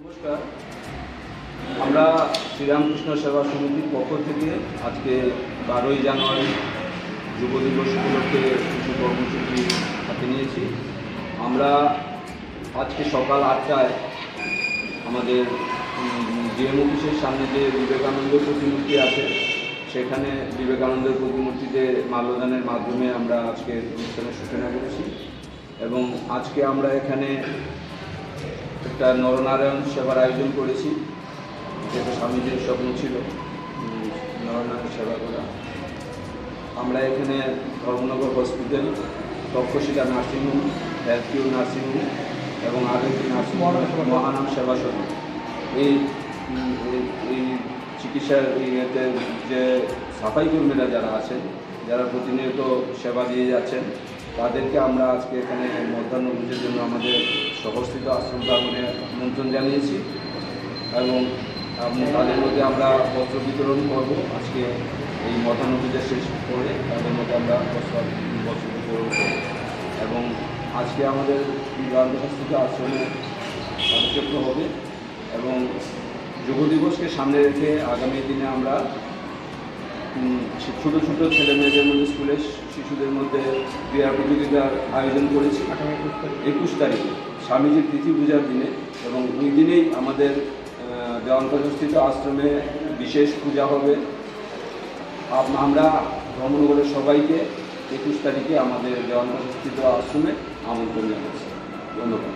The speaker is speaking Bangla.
নমস্কার। আমরা শ্রীরামকৃষ্ণ সেবা সমিতির পক্ষ থেকে আজকে 12ই জানুয়ারি যুব দিবস উপলক্ষে কিছু কর্মসূচি হাতে নিয়েছি। আমরা আজকে সকাল 8টায় আমাদের ডিএম অফিসের সামনে যে বিবেকানন্দের প্রতিমূর্তি আছে সেখানে বিবেকানন্দের প্রতিমূর্তিতে মাল্যদানের মাধ্যমে আমরা আজকে অনুষ্ঠানের সূচনা করেছি এবং আজকে আমরা এখানে একটা নরনারায়ণ সেবার আয়োজন করেছি, যেটা স্বামীজির স্বপ্ন ছিল নরনারায়ণ সেবা করা। আমরা এখানে Dharmanagar hospital, Takshashila nursing home, health cure nursing home এবং আরও একটি নার্সিংহোম মহানাম সেবা সদন, এই চিকিৎসার ইয়েতে যে সাফাই কর্মীরা যারা আছেন, যারা প্রতিনিয়ত সেবা দিয়ে যাচ্ছেন, তাদেরকে আমরা আজকে এখানে মধ্যাহ্নভোজের জন্য আমাদের সহস্থিত আশ্রম প্রাঙ্গণে আমন্ত্রণ জানিয়েছি এবং তাদের মধ্যে আমরা বস্ত্র বিতরণ করব। আজকে এই মধ্যাহ্নভোজের শেষ করে তাদের মধ্যে আমরা বস্ত্র বিতরণ করব এবং আজকে আমাদের বিবেকানন্দ আশ্রমে সদস্যত্ব হবে এবং যুব দিবসকে সামনে রেখে আগামী দিনে আমরা ছোটো ছোটো ছেলেমেয়েদের মধ্যে স্কুলের শিশুদের মধ্যে ক্রীড়া প্রতিযোগিতার আয়োজন করেছি 21 তারিখে স্বামীজির তিথি পূজার দিনে, এবং ওই দিনেই আমাদের দেওয়ানবাজারস্থিত আশ্রমে বিশেষ পূজা হবে। আমরা ধর্মনগরের সবাইকে 21 তারিখে আমাদের দেওয়ানবাজারস্থিত আশ্রমে আমন্ত্রণ জানাচ্ছি। ধন্যবাদ।